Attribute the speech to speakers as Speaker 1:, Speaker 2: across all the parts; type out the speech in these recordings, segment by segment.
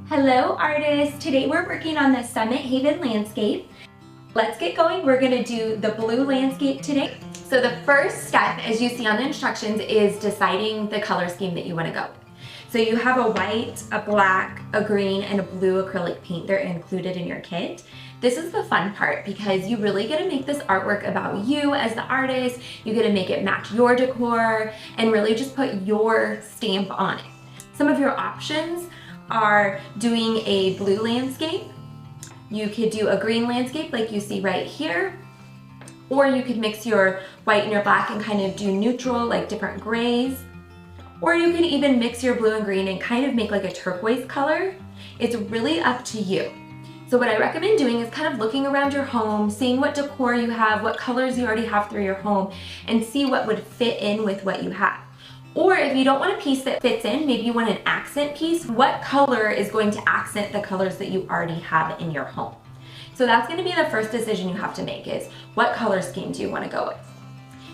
Speaker 1: Hello artists! Today we're working on the Summit Haven landscape. Let's get going. We're going to do the blue landscape today. So the first step, as you see on the instructions, is deciding the color scheme that you want to go with. So you have a white, a black, a green, and a blue acrylic paint. They're included in your kit. This is the fun part because you really get to make this artwork about you as the artist. You get to make it match your decor and really just put your stamp on it. Some of your options are doing a blue landscape. You could do a green landscape like you see right here, or you could mix your white and your black and kind of do neutral, like different grays, or you can even mix your blue and green and kind of make like a turquoise color. It's really up to you. So what I recommend doing is kind of looking around your home, seeing what decor you have, what colors you already have through your home, and see what would fit in with what you have. Or if you don't want a piece that fits in, maybe you want an accent piece, what color is going to accent the colors that you already have in your home? So that's going to be the first decision you have to make, is what color scheme do you want to go with?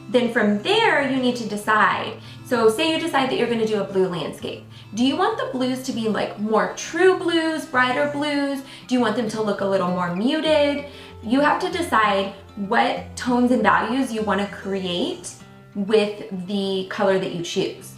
Speaker 1: Then from there, you need to decide. So say you decide that you're going to do a blue landscape. Do you want the blues to be like more true blues, brighter blues? Do you want them to look a little more muted? You have to decide what tones and values you want to create with the color that you choose.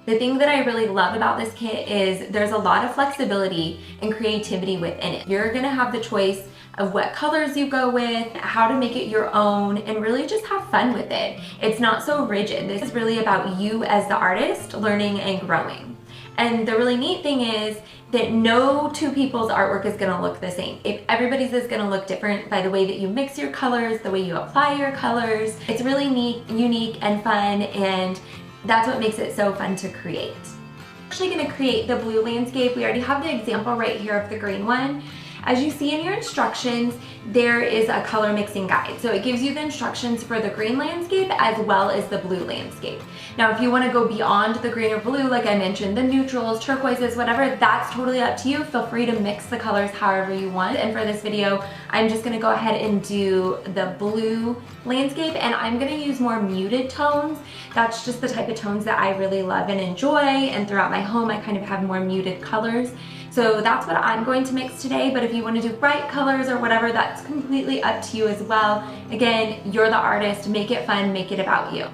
Speaker 1: The thing that I really love about this kit is there's a lot of flexibility and creativity within it. You're gonna have the choice of what colors you go with, how to make it your own, and really just have fun with it. It's not so rigid. This is really about you as the artist learning and growing. And the really neat thing is that no two people's artwork is gonna look the same. If everybody's is gonna look different by the way that you mix your colors, the way you apply your colors. It's really neat, unique, and fun, and that's what makes it so fun to create. I'm actually gonna create the blue landscape. We already have the example right here of the green one. As you see in your instructions, there is a color mixing guide. So it gives you the instructions for the green landscape as well as the blue landscape. Now, if you want to go beyond the green or blue, like I mentioned, the neutrals, turquoises, whatever, that's totally up to you. Feel free to mix the colors however you want. And for this video, I'm just going to go ahead and do the blue landscape, and I'm going to use more muted tones. That's just the type of tones that I really love and enjoy, and throughout my home, I kind of have more muted colors. So that's what I'm going to mix today, but if you want to do bright colors or whatever, that's completely up to you as well. Again, you're the artist, make it fun, make it about you.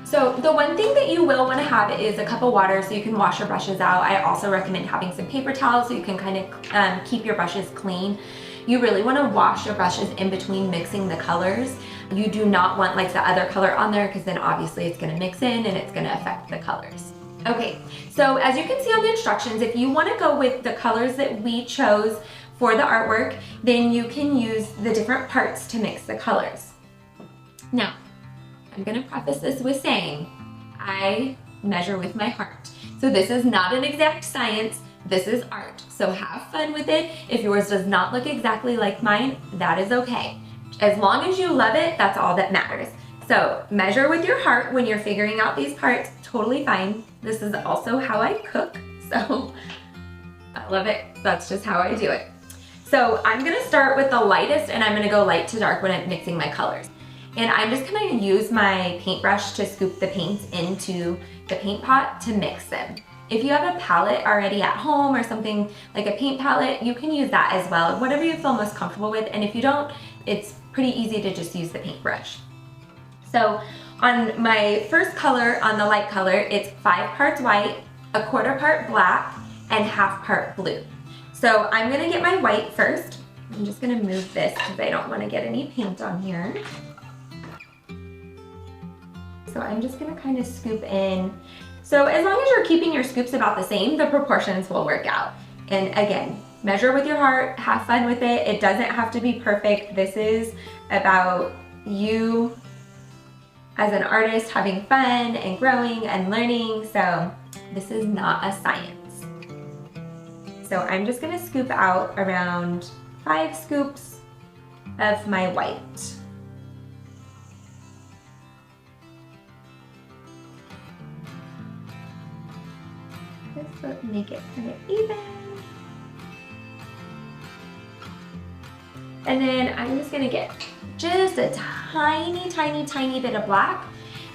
Speaker 1: So the one thing that you will want to have is a cup of water so you can wash your brushes out. I also recommend having some paper towels so you can kind of keep your brushes clean. You really want to wash your brushes in between mixing the colors. You do not want like the other color on there because then obviously it's going to mix in and it's going to affect the colors. Okay, so as you can see on the instructions, if you want to go with the colors that we chose for the artwork, then you can use the different parts to mix the colors. Now, I'm going to preface this with saying, I measure with my heart. So this is not an exact science, this is art. So have fun with it. If yours does not look exactly like mine, that is okay. As long as you love it, that's all that matters. So measure with your heart when you're figuring out these parts, totally fine. This is also how I cook, so I love it. That's just how I do it. So I'm gonna start with the lightest, and I'm gonna go light to dark when I'm mixing my colors. And I'm just gonna use my paintbrush to scoop the paints into the paint pot to mix them. If you have a palette already at home or something like a paint palette, you can use that as well, whatever you feel most comfortable with. And if you don't, it's pretty easy to just use the paintbrush. So on my first color, on the light color, it's 5 parts white, 1/4 part black, and 1/2 part blue. So I'm gonna get my white first. I'm just gonna move this because I don't wanna get any paint on here. So I'm just gonna kind of scoop in. So as long as you're keeping your scoops about the same, the proportions will work out. And again, measure with your heart, have fun with it. It doesn't have to be perfect. This is about you as an artist having fun and growing and learning. So this is not a science. So I'm just gonna scoop out around 5 scoops of my white. This will make it kind of even. And then I'm just gonna get just a tiny, tiny, tiny bit of black,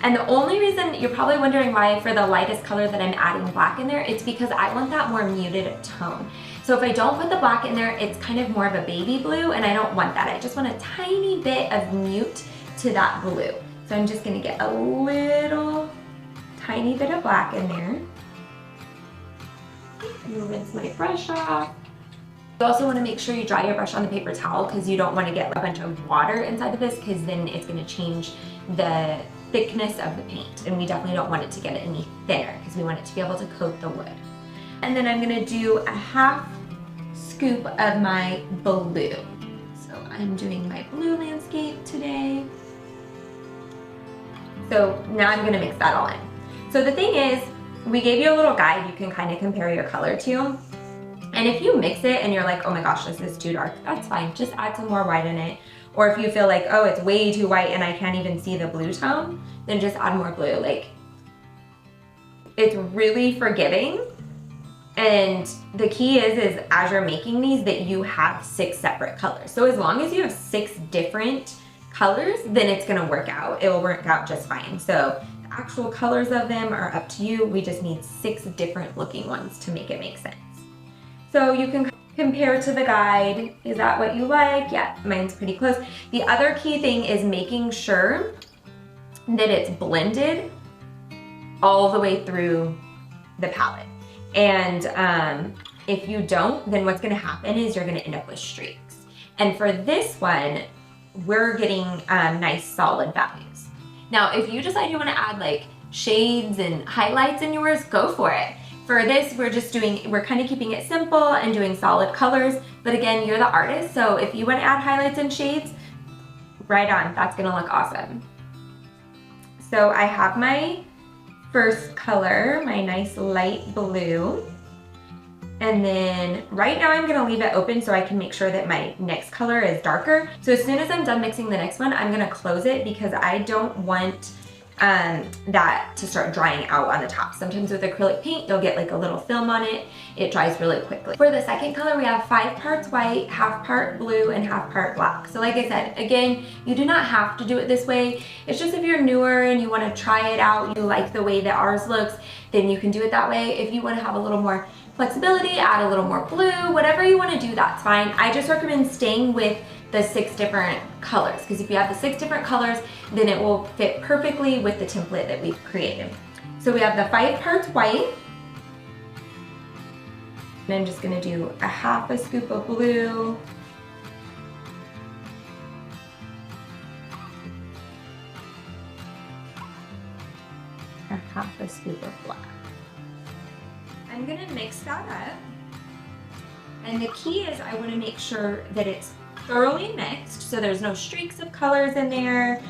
Speaker 1: And the only reason, you're probably wondering why for the lightest color that I'm adding black in there, it's because I want that more muted tone. So if I don't put the black in there, it's kind of more of a baby blue, and I don't want that. I just want a tiny bit of mute to that blue. So I'm just gonna get a little tiny bit of black in there. And rinse my brush off. You also want to make sure you dry your brush on the paper towel because you don't want to get a bunch of water inside of this, because then it's going to change the thickness of the paint, and we definitely don't want it to get any thinner because we want it to be able to coat the wood. And then I'm going to do a half scoop of my blue. So I'm doing my blue landscape today. So now I'm going to mix that all in. So the thing is, we gave you a little guide you can kind of compare your color to. And if you mix it and you're like, oh my gosh, this is too dark, that's fine. Just add some more white in it. Or if you feel like, oh, it's way too white and I can't even see the blue tone, then just add more blue. Like, it's really forgiving. And the key is as you're making these, that you have 6 separate colors. So as long as you have 6 different colors, then it's gonna work out. It will work out just fine. So the actual colors of them are up to you. We just need 6 different looking ones to make it make sense. So you can compare to the guide. Is that what you like? Yeah, mine's pretty close. The other key thing is making sure that it's blended all the way through the palette. And if you don't, then what's gonna happen is you're gonna end up with streaks. And for this one, we're getting nice solid values. Now, if you decide you wanna add like shades and highlights in yours, go for it. For this, we're kind of keeping it simple and doing solid colors, but again, you're the artist, so if you want to add highlights and shades, right on, that's gonna look awesome. So I have my first color, my nice light blue, and then right now I'm gonna leave it open so I can make sure that my next color is darker. So as soon as I'm done mixing the next one, I'm gonna close it because I don't want that to start drying out on the top. Sometimes with acrylic paint, you'll get like a little film on it. It dries really quickly. For the second color, we have 5 parts white, half part blue, and half part black. So like I said, again, you do not have to do it this way. It's just if you're newer and you want to try it out, you like the way that ours looks, then you can do it that way. If you want to have a little more flexibility, add a little more blue, whatever you want to do, that's fine. I just recommend staying with the 6 different colors, because if you have the 6 different colors, then it will fit perfectly with the template that we've created. So we have the 5 parts white, and I'm just gonna do a half a scoop of blue, a half a scoop of black. I'm gonna mix that up, and the key is I wanna make sure that it's thoroughly mixed, so there's no streaks of colors in there.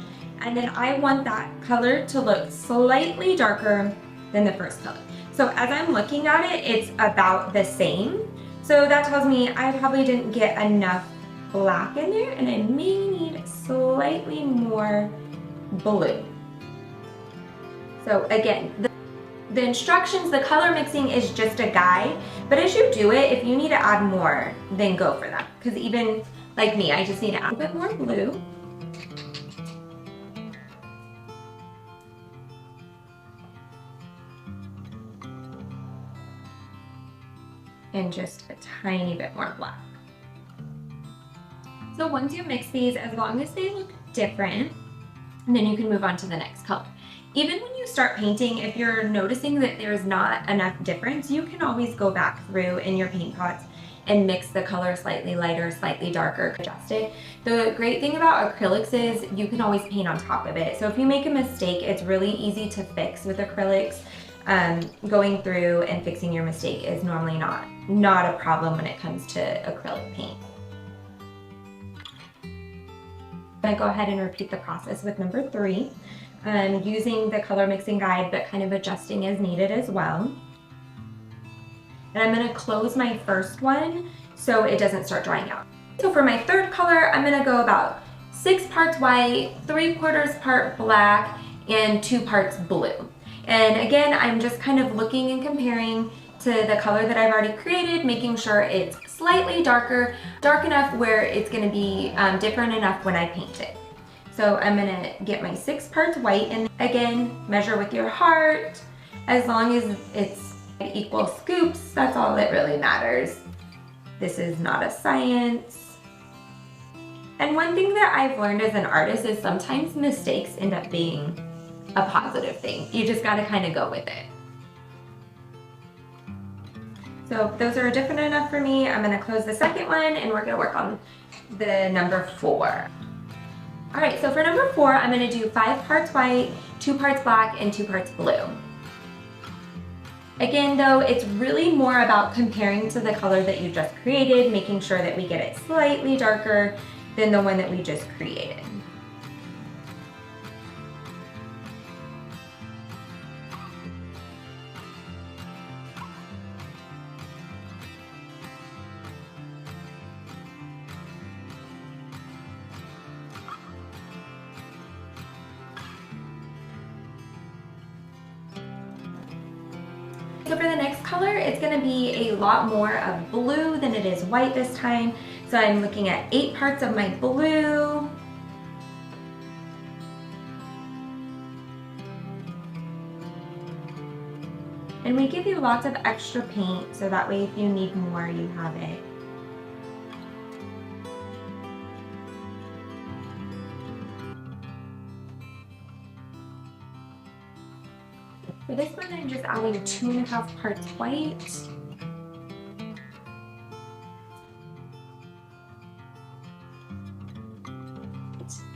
Speaker 1: And then I want that color to look slightly darker than the first color. So as I'm looking at it, it's about the same. So that tells me I probably didn't get enough black in there, and I may need slightly more blue. So again, the instructions, the color mixing is just a guide, but as you do it, if you need to add more, then go for that. Because even like me, I just need to add a bit more blue. And just a tiny bit more black. So once you mix these, as long as they look different, then you can move on to the next color. Even when you start painting, if you're noticing that there's not enough difference, you can always go back through in your paint pots and mix the color slightly lighter, slightly darker, adjust it. The great thing about acrylics is you can always paint on top of it. So if you make a mistake, it's really easy to fix with acrylics. Going through and fixing your mistake is normally not a problem when it comes to acrylic paint. I'm gonna go ahead and repeat the process with number 3. Using the color mixing guide, but kind of adjusting as needed as well. And I'm gonna close my first one so it doesn't start drying out. So for my third color, I'm gonna go about 6 parts white, 3/4 part black, and 2 parts blue. And again, I'm just kind of looking and comparing to the color that I've already created, making sure it's slightly darker, dark enough where it's gonna be different enough when I paint it. So I'm gonna get my 6 parts white, and again, measure with your heart. As long as it's equal scoops, that's all that really matters. This is not a science. And one thing that I've learned as an artist is sometimes mistakes end up being a positive thing. You just gotta kind of go with it. So those are different enough for me. I'm gonna close the second one and we're gonna work on the number 4. All right, so for number 4, I'm gonna do 5 parts white, 2 parts black, and 2 parts blue. Again though, it's really more about comparing to the color that you just created, making sure that we get it slightly darker than the one that we just created. So for the next color, it's gonna be a lot more of blue than it is white this time. So I'm looking at 8 parts of my blue. And we give you lots of extra paint, so that way if you need more, you have it. For this one, I'm just adding 2.5 parts white.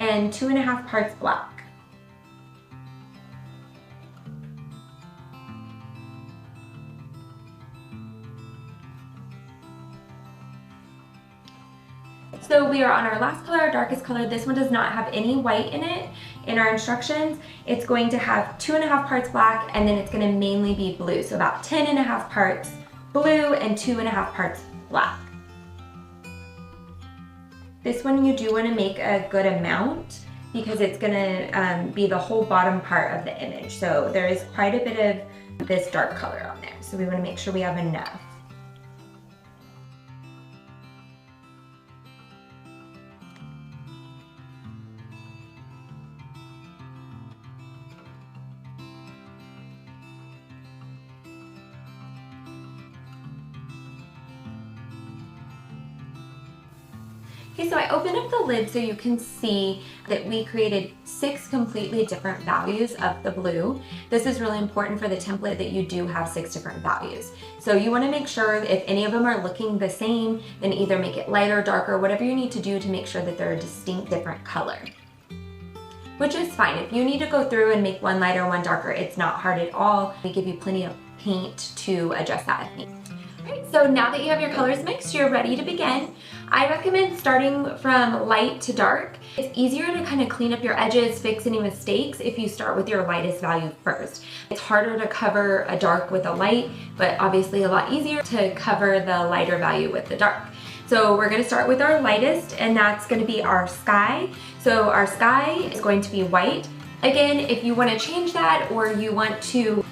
Speaker 1: And 2.5 parts black. So we are on our last color, our darkest color. This one does not have any white in it. In our instructions, it's going to have 2.5 parts black, and then it's going to mainly be blue. So about 10.5 parts blue and 2.5 parts black. This one you do want to make a good amount because it's going to be the whole bottom part of the image. So there is quite a bit of this dark color on there. So we want to make sure we have enough. Okay, so I opened up the lid so you can see that we created 6 completely different values of the blue. This is really important for the template that you do have 6 different values. So you want to make sure if any of them are looking the same, then either make it lighter, darker, whatever you need to do to make sure that they're a distinct different color. Which is fine. If you need to go through and make one lighter, one darker, it's not hard at all. We give you plenty of paint to adjust that if needed. Alright, so now that you have your colors mixed, you're ready to begin. I recommend starting from light to dark. It's easier to kind of clean up your edges, fix any mistakes if you start with your lightest value first. It's harder to cover a dark with a light, but obviously a lot easier to cover the lighter value with the dark. So we're going to start with our lightest, and that's going to be our sky. So our sky is going to be white. Again, if you want to change that or you want to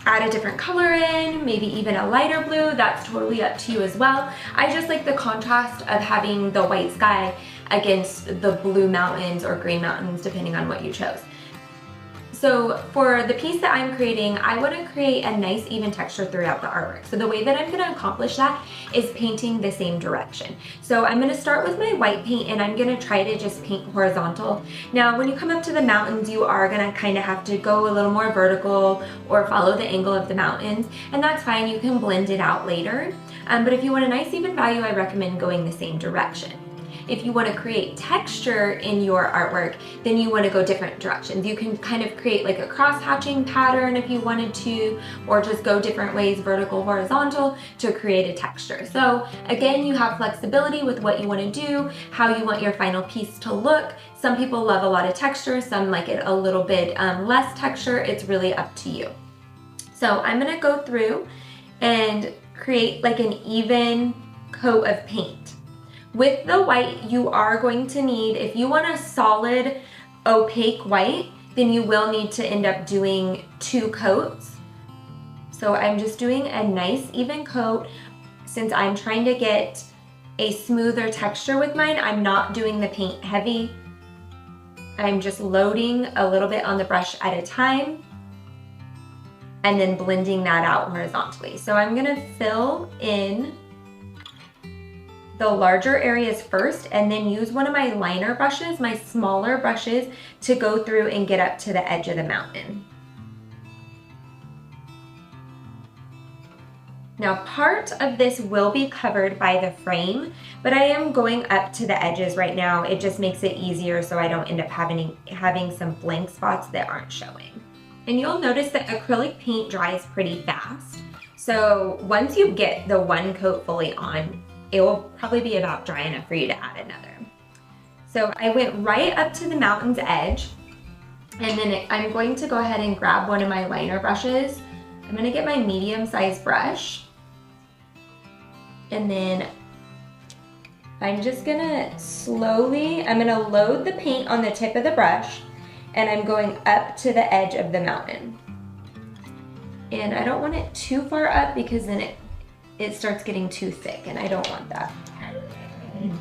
Speaker 1: add a different color in, maybe even a lighter blue, that's totally up to you as well. I just like the contrast of having the white sky against the blue mountains or green mountains, depending on what you chose. So for the piece that I'm creating, I want to create a nice even texture throughout the artwork. So the way that I'm going to accomplish that is painting the same direction. So I'm going to start with my white paint and I'm going to try to just paint horizontal. Now when you come up to the mountains, you are going to kind of have to go a little more vertical or follow the angle of the mountains, and that's fine. You can blend it out later. But if you want a nice even value, I recommend going the same direction. If you want to create texture in your artwork, then you want to go different directions. You can kind of create like a cross-hatching pattern if you wanted to, or just go different ways, vertical, horizontal, to create a texture. So again, you have flexibility with what you want to do, how you want your final piece to look. Some people love a lot of texture, some like it a little bit less texture. It's really up to you. So I'm going to go through and create like an even coat of paint. With the white, you are going to need, if you want a solid opaque white, then you will need to end up doing 2 coats. So I'm just doing a nice even coat. Since I'm trying to get a smoother texture with mine, I'm not doing the paint heavy. I'm just loading a little bit on the brush at a time and then blending that out horizontally. So I'm gonna fill in the larger areas first and then use one of my liner brushes, my smaller brushes, to go through and get up to the edge of the mountain. Now part of this will be covered by the frame, but I am going up to the edges right now. It just makes it easier so I don't end up having some blank spots that aren't showing. And you'll notice that acrylic paint dries pretty fast. So once you get the one coat fully on, it will probably be about dry enough for you to add another. So I went right up to the mountain's edge, and then I'm going to go ahead and grab one of my liner brushes. I'm gonna get my medium-sized brush, and then I'm just gonna I'm gonna load the paint on the tip of the brush, and I'm going up to the edge of the mountain. And I don't want it too far up because then it starts getting too thick, and I don't want that.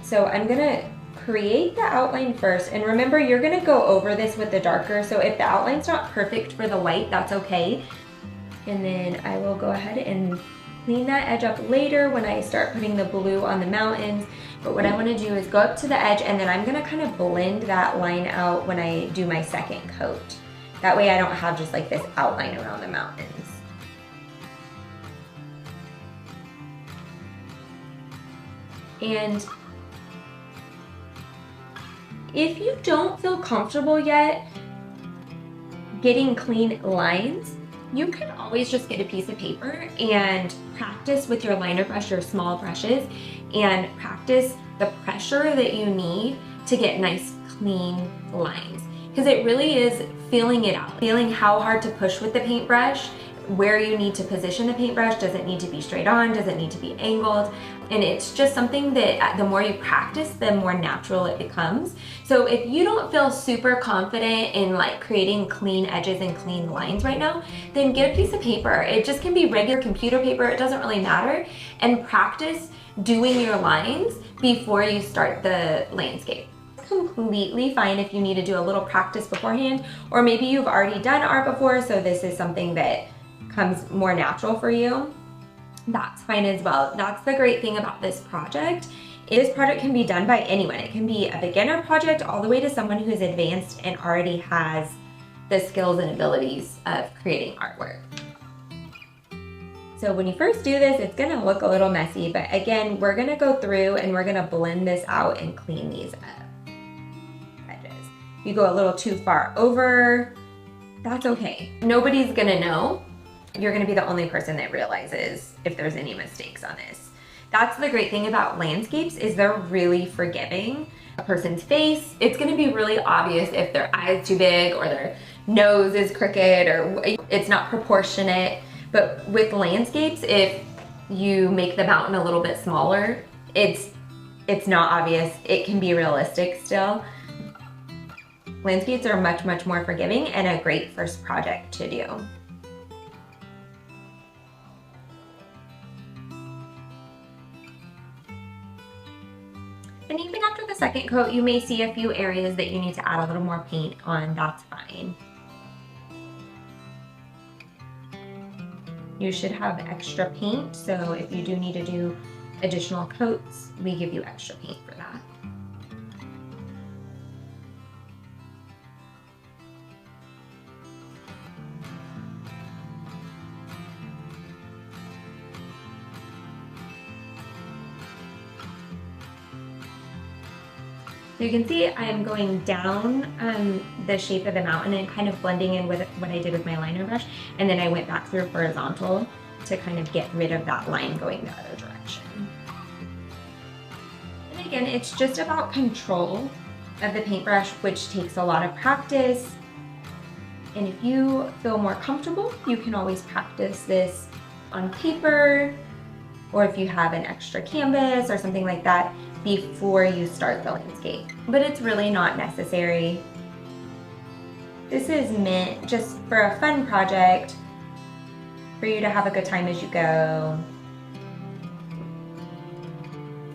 Speaker 1: So I'm gonna create the outline first, and remember, you're gonna go over this with the darker, so if the outline's not perfect for the white, that's okay. And then I will go ahead and clean that edge up later when I start putting the blue on the mountains. But what I wanna do is go up to the edge, and then I'm gonna kind of blend that line out when I do my second coat. That way I don't have just like this outline around the mountains. And if you don't feel comfortable yet getting clean lines, you can always just get a piece of paper and practice with your liner brush or small brushes and practice the pressure that you need to get nice clean lines. Because it really is feeling it out, feeling how hard to push with the paintbrush, where you need to position the paintbrush. Does it need to be straight on? Does it need to be angled? And it's just something that the more you practice, the more natural it becomes. So if you don't feel super confident in like creating clean edges and clean lines right now, then get a piece of paper. It just can be regular computer paper, it doesn't really matter. And practice doing your lines before you start the landscape. It's completely fine if you need to do a little practice beforehand, or maybe you've already done art before, so this is something that comes more natural for you. That's fine as well. That's the great thing about this project. This project can be done by anyone. It can be a beginner project all the way to someone who's advanced and already has the skills and abilities of creating artwork. So when you first do this, it's gonna look a little messy, but again, we're gonna go through and we're gonna blend this out and clean these up. Edges. If you go a little too far over, that's okay. Nobody's gonna know. You're gonna be the only person that realizes if there's any mistakes on this. That's the great thing about landscapes, is they're really forgiving. A person's face, it's gonna be really obvious if their eye's too big or their nose is crooked or it's not proportionate. But with landscapes, if you make the mountain a little bit smaller, it's not obvious. It can be realistic still. Landscapes are much, much more forgiving and a great first project to do. And even after the second coat, you may see a few areas that you need to add a little more paint on. That's fine. You should have extra paint, so if you do need to do additional coats, we give you extra paint for that. So you can see I'm going down the shape of the mountain and kind of blending in with what I did with my liner brush, and then I went back through horizontal to kind of get rid of that line going the other direction. And again, it's just about control of the paintbrush, which takes a lot of practice. And if you feel more comfortable, you can always practice this on paper, or if you have an extra canvas or something like that, before you start the landscape. But it's really not necessary. This is meant just for a fun project, for you to have a good time as you go.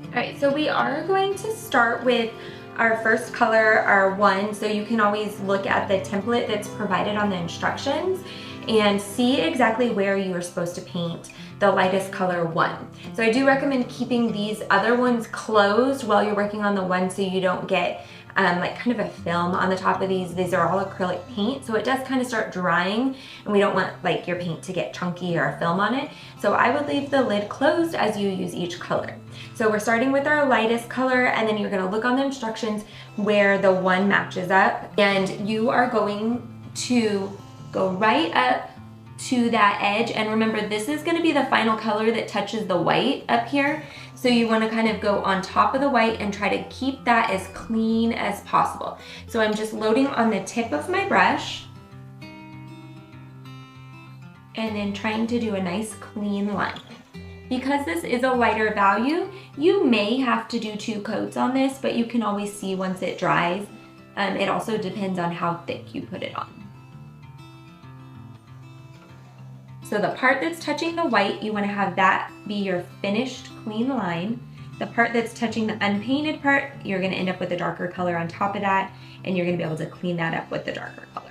Speaker 1: All right, so we are going to start with our first color, our 1, so you can always look at the template that's provided on the instructions and see exactly where you are supposed to paint the lightest color 1. So I do recommend keeping these other ones closed while you're working on the 1 so you don't get like kind of a film on the top of these. These are all acrylic paint, so it does kind of start drying, and we don't want like your paint to get chunky or a film on it. So I would leave the lid closed as you use each color. So we're starting with our lightest color, and then you're gonna look on the instructions where the 1 matches up, and you are going to go right up to that edge. And remember, this is gonna be the final color that touches the white up here. So you wanna kind of go on top of the white and try to keep that as clean as possible. So I'm just loading on the tip of my brush and then trying to do a nice clean line. Because this is a lighter value, you may have to do 2 coats on this, but you can always see once it dries. It also depends on how thick you put it on. So the part that's touching the white, you want to have that be your finished clean line. The part that's touching the unpainted part, you're going to end up with a darker color on top of that, and you're going to be able to clean that up with the darker color.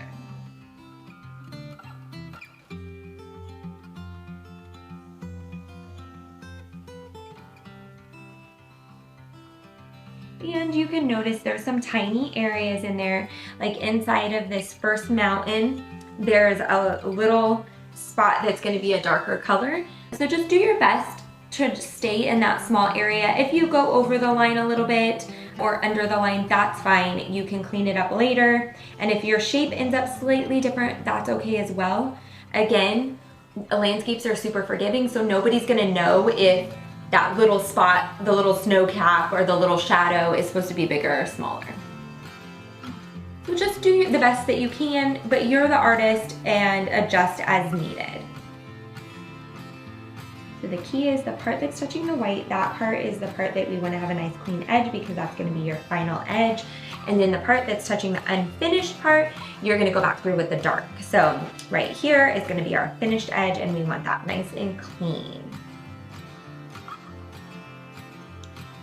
Speaker 1: And you can notice there's some tiny areas in there, like inside of this first mountain, there's a little spot that's going to be a darker color. So just do your best to stay in that small area. If you go over the line a little bit or under the line, that's fine. You can clean it up later. And if your shape ends up slightly different, that's okay as well. Again, landscapes are super forgiving, so nobody's going to know if that little spot, the little snow cap or the little shadow is supposed to be bigger or smaller. So just do the best that you can, but you're the artist, and adjust as needed. So the key is the part that's touching the white, that part is the part that we want to have a nice clean edge because that's going to be your final edge. And then the part that's touching the unfinished part, you're going to go back through with the dark. So right here is going to be our finished edge, and we want that nice and clean.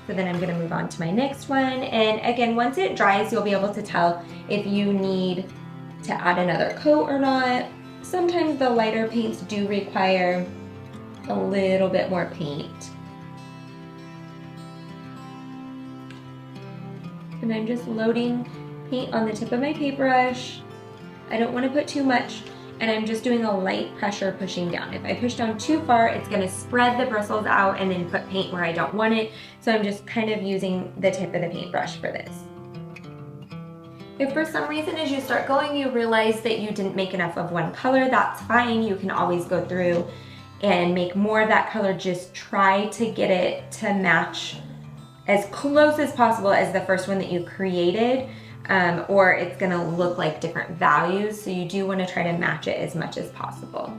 Speaker 1: So then I'm gonna move on to my next one. And again, once it dries, you'll be able to tell if you need to add another coat or not. Sometimes the lighter paints do require a little bit more paint. And I'm just loading paint on the tip of my paintbrush. I don't wanna put too much, and I'm just doing a light pressure pushing down. If I push down too far, it's gonna spread the bristles out and then put paint where I don't want it. So I'm just kind of using the tip of the paintbrush for this. If for some reason as you start going, you realize that you didn't make enough of one color, that's fine. You can always go through and make more of that color. Just try to get it to match as close as possible as the first one that you created. Or it's gonna look like different values, so you do want to try to match it as much as possible.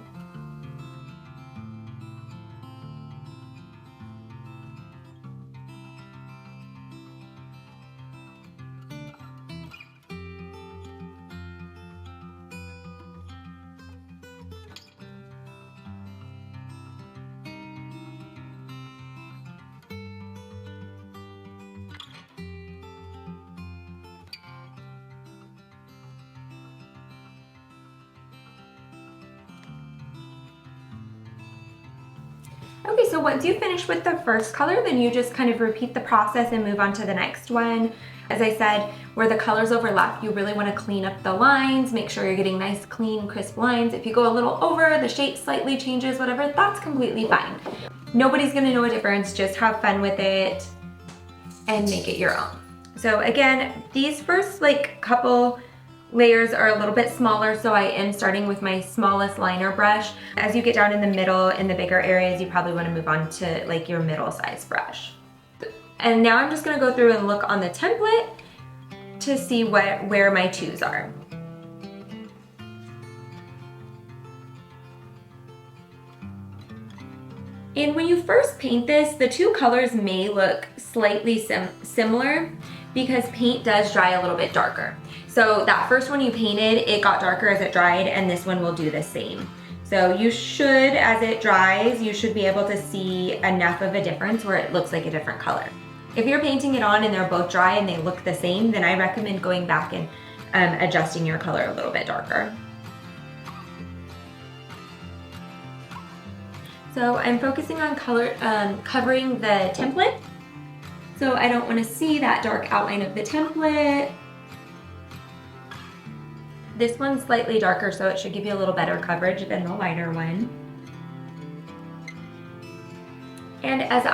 Speaker 1: Okay, so once you finish with the first color, then you just kind of repeat the process and move on to the next one. As I said, where the colors overlap, you really want to clean up the lines, make sure you're getting nice, clean, crisp lines. If you go a little over, the shape slightly changes, whatever, that's completely fine. Nobody's gonna know a difference, just have fun with it and make it your own. So again, these first couple layers are a little bit smaller, so I am starting with my smallest liner brush. As you get down in the middle, in the bigger areas, you probably want to move on to your middle size brush. And now I'm just going to go through and look on the template to see where my twos are. And when you first paint this, the two colors may look slightly similar because paint does dry a little bit darker. So that first one you painted, it got darker as it dried, and this one will do the same. So you should, as it dries, you should be able to see enough of a difference where it looks like a different color. If you're painting it on and they're both dry and they look the same, then I recommend going back and adjusting your color a little bit darker. So I'm focusing on covering the template. So I don't want to see that dark outline of the template. This one's slightly darker, so it should give you a little better coverage than the lighter one. And as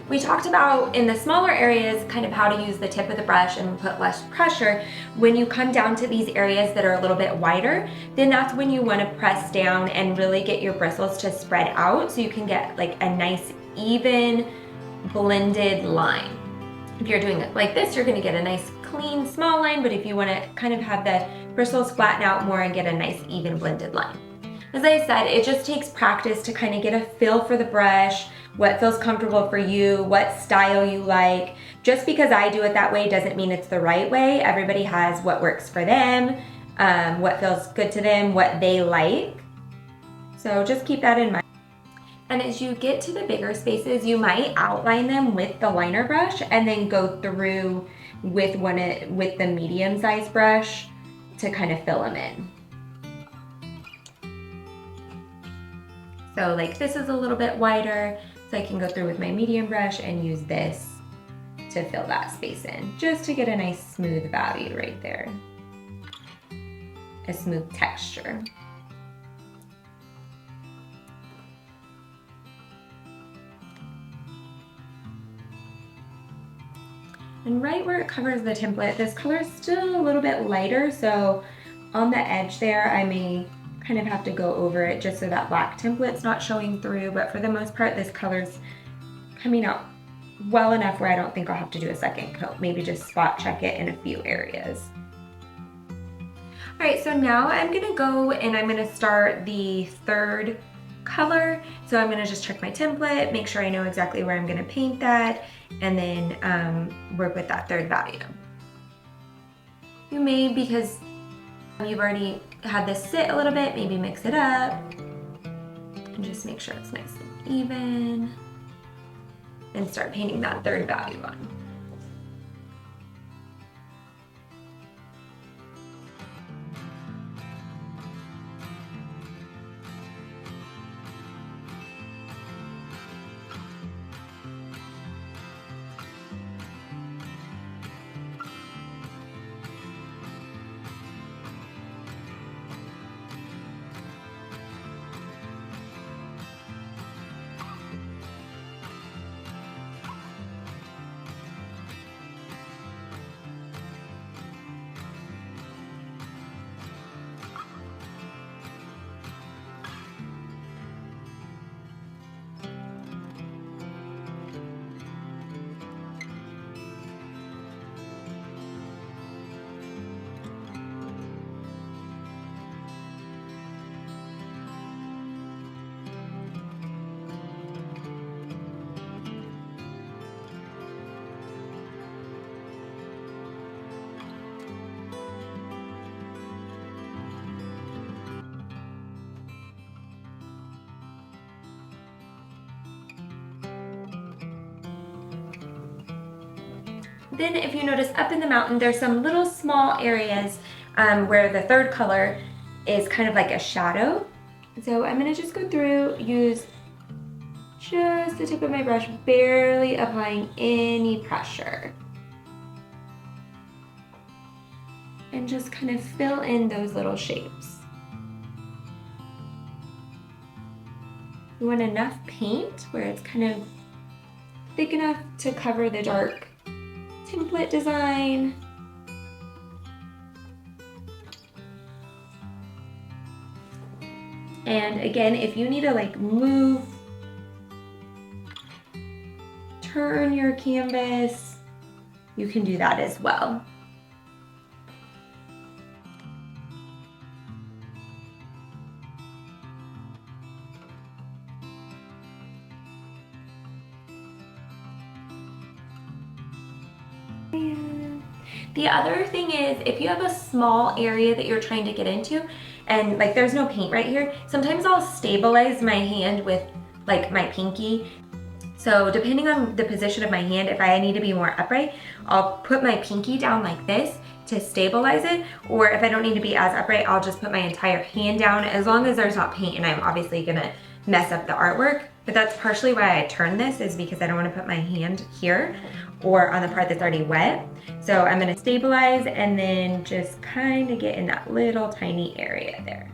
Speaker 1: we talked about in the smaller areas, kind of how to use the tip of the brush and put less pressure, when you come down to these areas that are a little bit wider, then that's when you want to press down and really get your bristles to spread out so you can get like a nice, even, blended line. If you're doing it like this, you're going to get a nice, clean, small line, but if you want to kind of have the bristles flatten out more and get a nice, even, blended line. As I said, it just takes practice to kind of get a feel for the brush, what feels comfortable for you, what style you like. Just because I do it that way doesn't mean it's the right way. Everybody has what works for them, what feels good to them, what they like. So just keep that in mind. And as you get to the bigger spaces, you might outline them with the liner brush and then go through with the medium-sized brush to kind of fill them in. So like this is a little bit wider, so I can go through with my medium brush and use this to fill that space in, just to get a nice smooth value right there. A smooth texture. And right where it covers the template, this color is still a little bit lighter, so on the edge there, I may kind of have to go over it just so that black template's not showing through, but for the most part, this color's coming out well enough where I don't think I'll have to do a second coat, maybe just spot check it in a few areas. All right, so now I'm gonna go and I'm gonna start the third color. So I'm gonna just check my template, make sure I know exactly where I'm gonna paint that, and then work with that third value. You may, because you've already had this sit a little bit, maybe mix it up and just make sure it's nice and even, and start painting that third value on. Then if you notice up in the mountain, there's some little small areas where the third color is kind of like a shadow. So I'm gonna just go through, use just the tip of my brush, barely applying any pressure. And just kind of fill in those little shapes. You want enough paint where it's kind of thick enough to cover the dark template design. And again, if you need to like move, turn your canvas, you can do that as well. The other thing is, if you have a small area that you're trying to get into and like there's no paint right here, sometimes I'll stabilize my hand with like my pinky. So depending on the position of my hand, if I need to be more upright, I'll put my pinky down like this to stabilize it, or if I don't need to be as upright, I'll just put my entire hand down, as long as there's not paint, and I'm obviously gonna mess up the artwork. But that's partially why I turned this, is because I don't wanna put my hand here or on the part that's already wet. So I'm gonna stabilize and then just kind of get in that little tiny area there.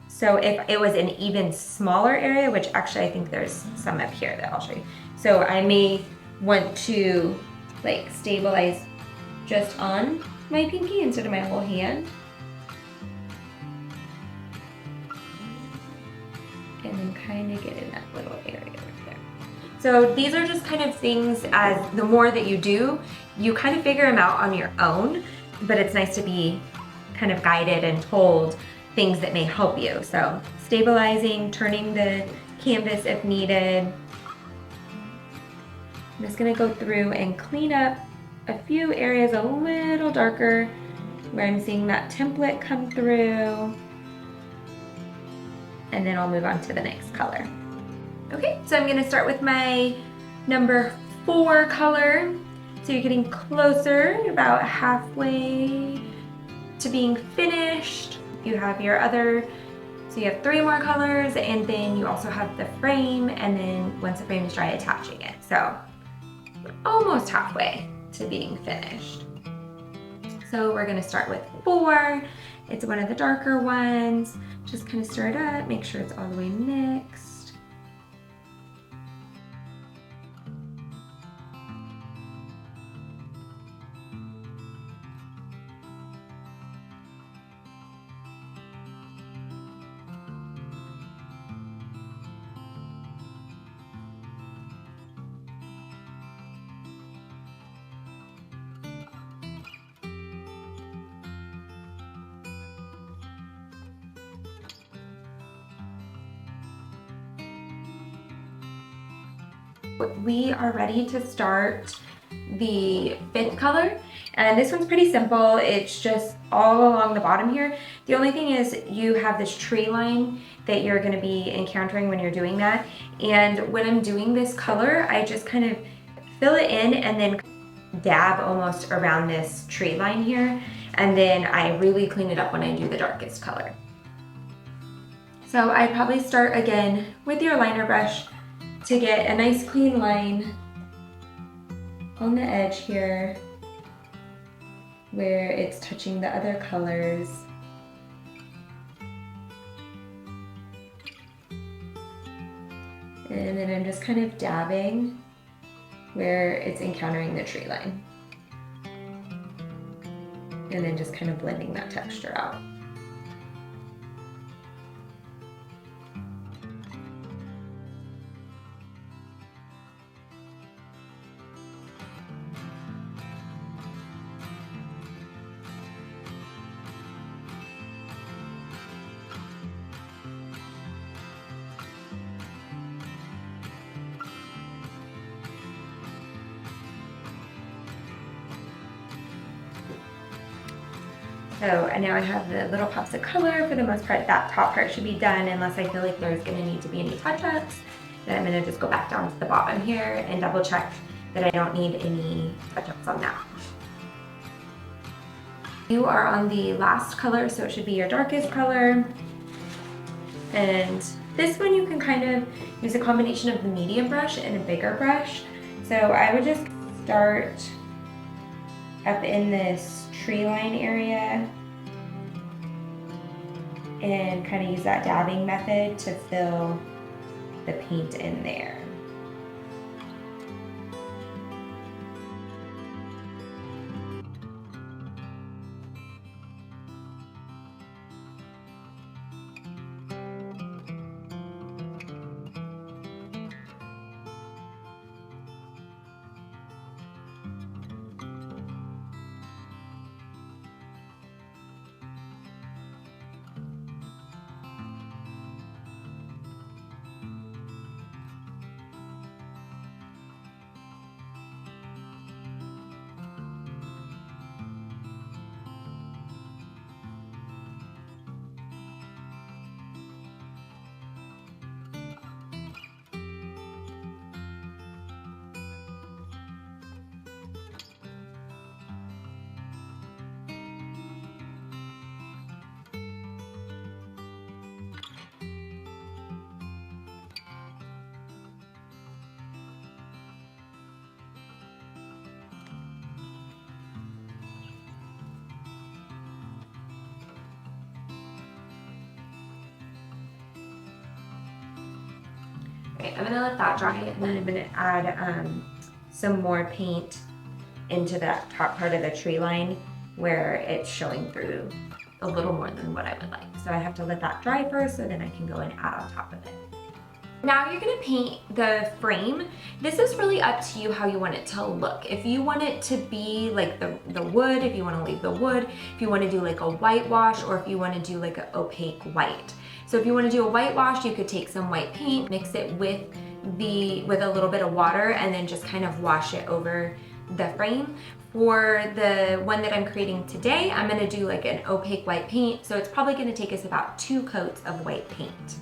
Speaker 1: So if it was an even smaller area, which actually I think there's some up here that I'll show you. So I may want to like stabilize just on my pinky instead of my whole hand. And then kind of get in that little area right there. So these are just kind of things, as the more that you do, you kind of figure them out on your own, but it's nice to be kind of guided and told things that may help you. So stabilizing, turning the canvas if needed. I'm just gonna go through and clean up a few areas a little darker where I'm seeing that template come through. And then I'll move on to the next color. Okay, so I'm gonna start with my number 4 color. So you're getting closer, about halfway to being finished. You have your other, so you have 3 more colors, and then you also have the frame, and then once the frame is dry, attaching it. So we're almost halfway to being finished. So we're gonna start with 4. It's one of the darker ones. Just kind of stir it up, make sure it's all the way mixed. We are ready to start the 5th color, and this one's pretty simple. It's just all along the bottom here. The only thing is you have this tree line that you're going to be encountering when you're doing that, and when I'm doing this color, I just kind of fill it in and then dab almost around this tree line here, and then I really clean it up when I do the darkest color. So I'd probably start again with your liner brush to get a nice clean line on the edge here where it's touching the other colors. And then I'm just kind of dabbing where it's encountering the tree line. And then just kind of blending that texture out. So, and now I have the little pops of color. For the most part, that top part should be done unless I feel like there's gonna need to be any touch-ups. Then I'm gonna just go back down to the bottom here and double check that I don't need any touch-ups on that. You are on the last color, so it should be your darkest color. And this one you can kind of use a combination of the medium brush and a bigger brush. So I would just start up in this tree line area and kind of use that dabbing method to fill the paint in there. Okay, I'm gonna let that dry and then I'm gonna add some more paint into that top part of the tree line where it's showing through a little more than what I would like. So I have to let that dry first so then I can go and add on top of it. Now you're gonna paint the frame. This is really up to you how you want it to look. If you want it to be like the wood, if you wanna leave the wood, if you wanna do like a whitewash, or if you wanna do like an opaque white. So if you wanna do a whitewash, you could take some white paint, mix it with a little bit of water, and then just kind of wash it over the frame. For the one that I'm creating today, I'm gonna do like an opaque white paint, so it's probably gonna take us about 2 coats of white paint.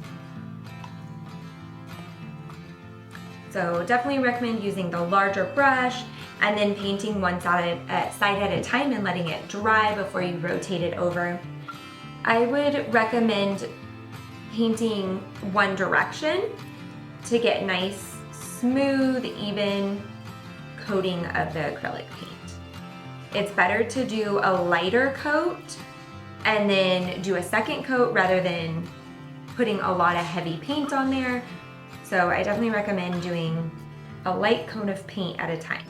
Speaker 1: So definitely recommend using the larger brush and then painting one side at a time and letting it dry before you rotate it over. I would recommend painting one direction to get nice, smooth, even coating of the acrylic paint. It's better to do a lighter coat and then do a second coat rather than putting a lot of heavy paint on there. So I definitely recommend doing a light coat of paint at a time.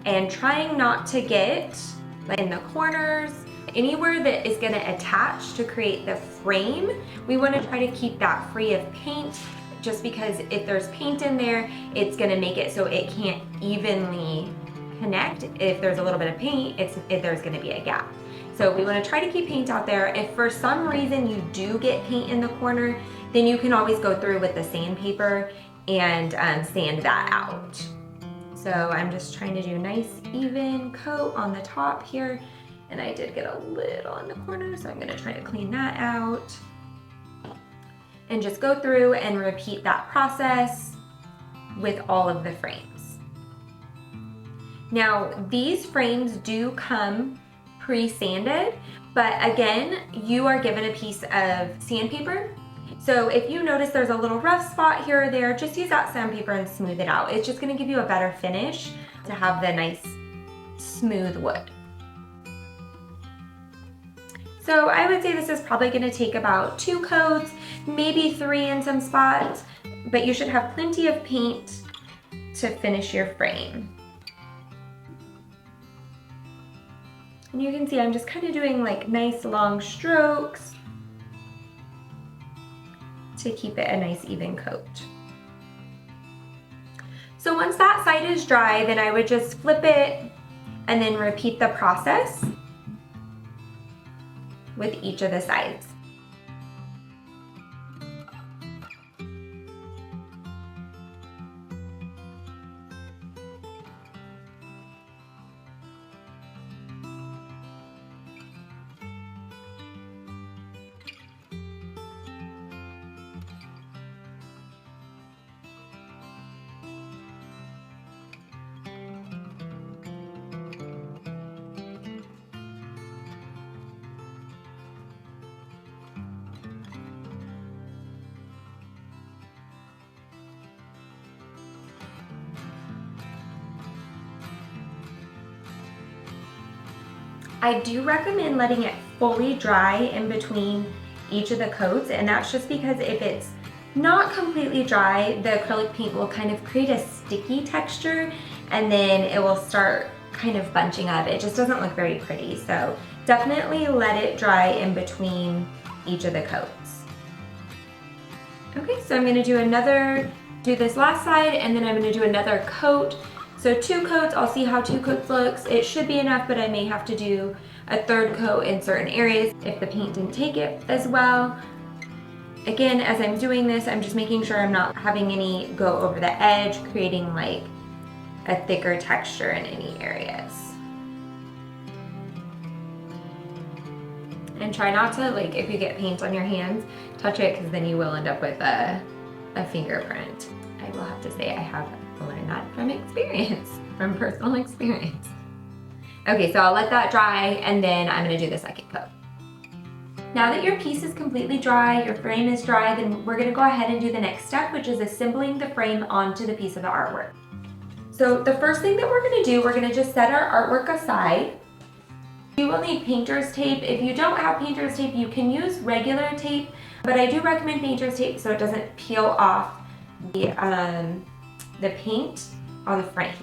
Speaker 1: And trying not to get like in the corners, anywhere that is gonna attach to create the frame, we wanna try to keep that free of paint, just because if there's paint in there, it's gonna make it so it can't evenly connect. If there's a little bit of paint, there's gonna be a gap. So we wanna try to keep paint out there. If for some reason you do get paint in the corner, then you can always go through with the sandpaper and sand that out. So I'm just trying to do a nice even coat on the top here, and I did get a little in the corner, so I'm gonna try to clean that out. And just go through and repeat that process with all of the frames. Now, these frames do come pre-sanded, but again, you are given a piece of sandpaper. So if you notice there's a little rough spot here or there, just use that sandpaper and smooth it out. It's just gonna give you a better finish to have the nice, smooth wood. So I would say this is probably gonna take about 2 coats, maybe 3 in some spots, but you should have plenty of paint to finish your frame. And you can see I'm just kind of doing like nice long strokes to keep it a nice even coat. So once that side is dry, then I would just flip it and then repeat the process with each of the sides. I do recommend letting it fully dry in between each of the coats, and that's just because if it's not completely dry, the acrylic paint will kind of create a sticky texture and then it will start kind of bunching up. It just doesn't look very pretty. So definitely let it dry in between each of the coats. Okay, so I'm gonna do this last side, and then I'm gonna do another coat. So 2 coats, I'll see how 2 coats looks. It should be enough, but I may have to do a 3rd coat in certain areas if the paint didn't take it as well. Again, as I'm doing this, I'm just making sure I'm not having any go over the edge, creating like a thicker texture in any areas. And try not to, like, if you get paint on your hands, touch it, because then you will end up with a fingerprint. I will have to say I have learned that from experience, from personal experience. Okay, so I'll let that dry, and then I'm gonna do the 2nd coat. Now that your piece is completely dry, your frame is dry, then we're gonna go ahead and do the next step, which is assembling the frame onto the piece of the artwork. So the first thing that we're gonna do, we're gonna just set our artwork aside. You will need painter's tape. If you don't have painter's tape, you can use regular tape, but I do recommend painter's tape so it doesn't peel off the paint on the frame.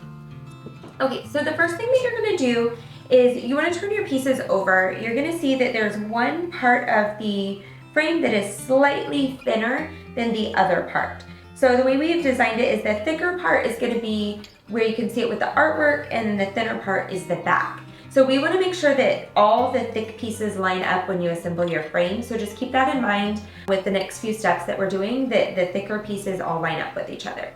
Speaker 1: Okay, so the first thing that you're gonna do is you wanna turn your pieces over. You're gonna see that there's one part of the frame that is slightly thinner than the other part. So the way we've designed it is the thicker part is gonna be where you can see it with the artwork, and then the thinner part is the back. So we wanna make sure that all the thick pieces line up when you assemble your frame. So just keep that in mind with the next few steps that we're doing, that the thicker pieces all line up with each other.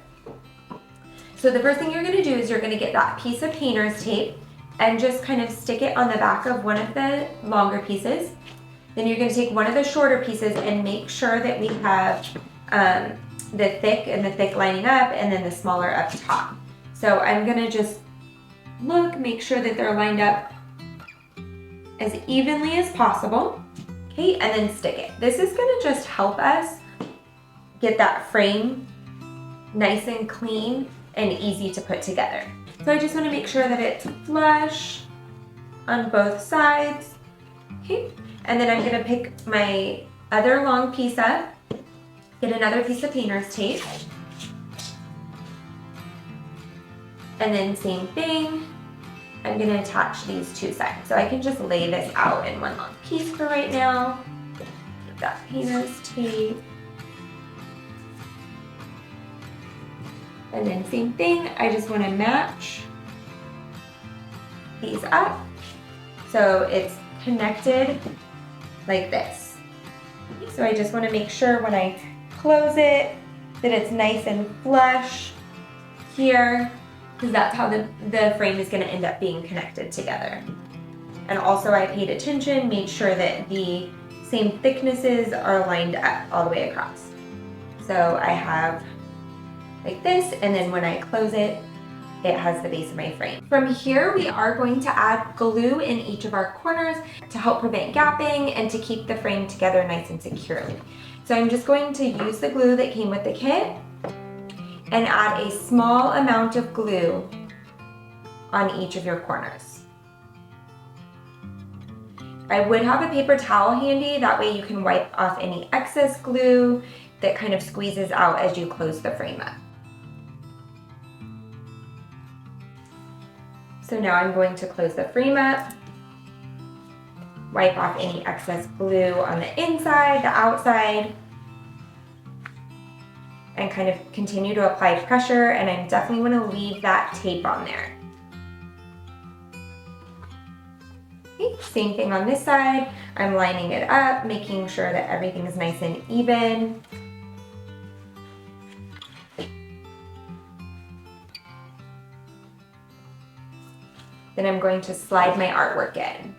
Speaker 1: So the first thing you're gonna do is you're gonna get that piece of painter's tape and just kind of stick it on the back of one of the longer pieces. Then you're gonna take one of the shorter pieces and make sure that we have the thick lining up, and then the smaller up top. So I'm gonna just make sure that they're lined up as evenly as possible. Okay, and then stick it. This is gonna just help us get that frame nice and clean and easy to put together. So I just wanna make sure that it's flush on both sides. Okay, and then I'm gonna pick my other long piece up, get another piece of painter's tape, and then same thing, I'm gonna attach these two sides. So I can just lay this out in one long piece for right now. Get that painter's tape. And then same thing, I just wanna match these up so it's connected like this. So I just wanna make sure when I close it that it's nice and flush here, because that's how the frame is gonna end up being connected together. And also I paid attention, made sure that the same thicknesses are lined up all the way across. So I have like this, and then when I close it, it has the base of my frame. From here, we are going to add glue in each of our corners to help prevent gapping and to keep the frame together nice and securely. So I'm just going to use the glue that came with the kit and add a small amount of glue on each of your corners. I would have a paper towel handy, that way you can wipe off any excess glue that kind of squeezes out as you close the frame up. So now I'm going to close the frame up, wipe off any excess glue on the inside, the outside, and kind of continue to apply pressure, and I definitely want to leave that tape on there. Okay, same thing on this side. I'm lining it up, making sure that everything is nice and even. Then I'm going to slide my artwork in.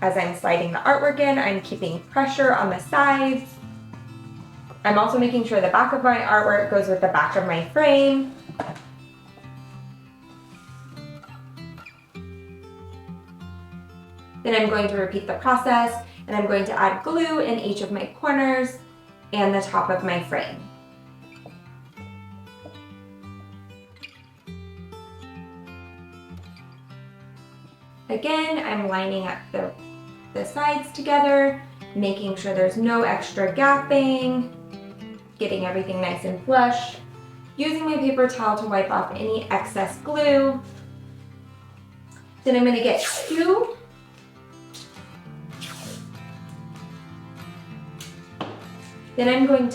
Speaker 1: As I'm sliding the artwork in, I'm keeping pressure on the sides. I'm also making sure the back of my artwork goes with the back of my frame. Then I'm going to repeat the process, and I'm going to add glue in each of my corners and the top of my frame. Again, I'm lining up the sides together, making sure there's no extra gapping, getting everything nice and flush, using my paper towel to wipe off any excess glue. Then I'm going to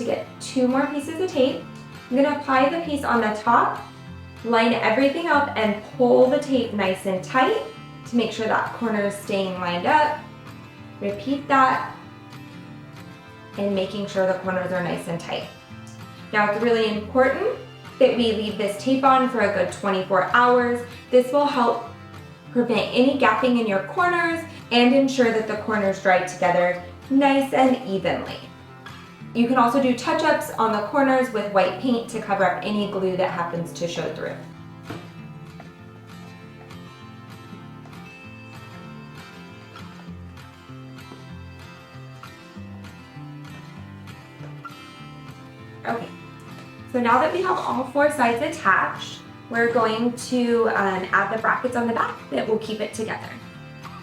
Speaker 1: get two more pieces of tape. I'm going to apply the piece on the top, line everything up, and pull the tape nice and tight to make sure that corner is staying lined up. Repeat that, and making sure the corners are nice and tight. Now it's really important that we leave this tape on for a good 24 hours. This will help prevent any gapping in your corners and ensure that the corners dry together nice and evenly. You can also do touch-ups on the corners with white paint to cover up any glue that happens to show through. Okay, so now that we have all four sides attached, we're going to add the brackets on the back that will keep it together.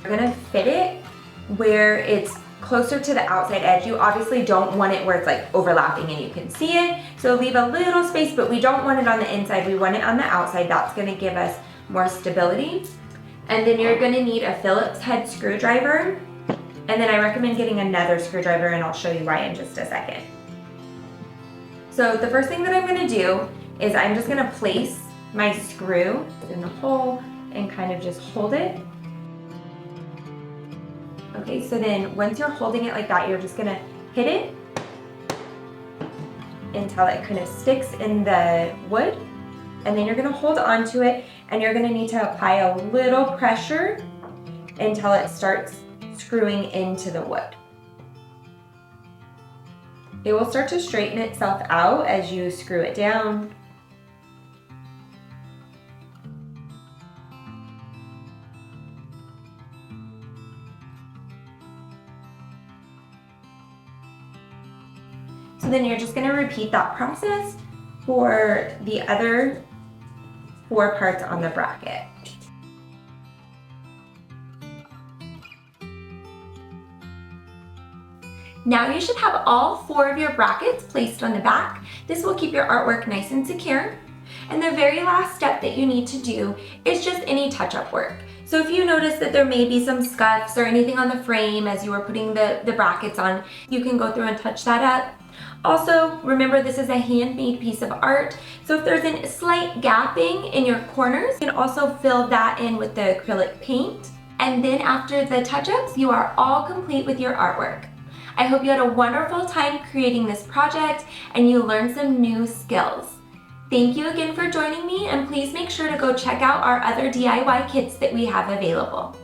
Speaker 1: We're going to fit it where it's closer to the outside edge. You obviously don't want it where it's like overlapping and you can see it. So leave a little space, but we don't want it on the inside. We want it on the outside. That's gonna give us more stability. And then you're gonna need a Phillips head screwdriver. And then I recommend getting another screwdriver, and I'll show you why in just a second. So the first thing that I'm gonna do is I'm just gonna place my screw in the hole and kind of just hold it. Okay, so then once you're holding it like that, you're just gonna hit it until it kind of sticks in the wood. And then you're gonna hold onto it, and you're gonna need to apply a little pressure until it starts screwing into the wood. It will start to straighten itself out as you screw it down. So then you're just gonna repeat that process for the other 4 parts on the bracket. Now you should have all 4 of your brackets placed on the back. This will keep your artwork nice and secure. And the very last step that you need to do is just any touch-up work. So if you notice that there may be some scuffs or anything on the frame as you were putting the brackets on, you can go through and touch that up. Also, remember this is a handmade piece of art, so if there's a slight gapping in your corners, you can also fill that in with the acrylic paint. And then after the touch-ups, you are all complete with your artwork. I hope you had a wonderful time creating this project and you learned some new skills. Thank you again for joining me, and please make sure to go check out our other DIY kits that we have available.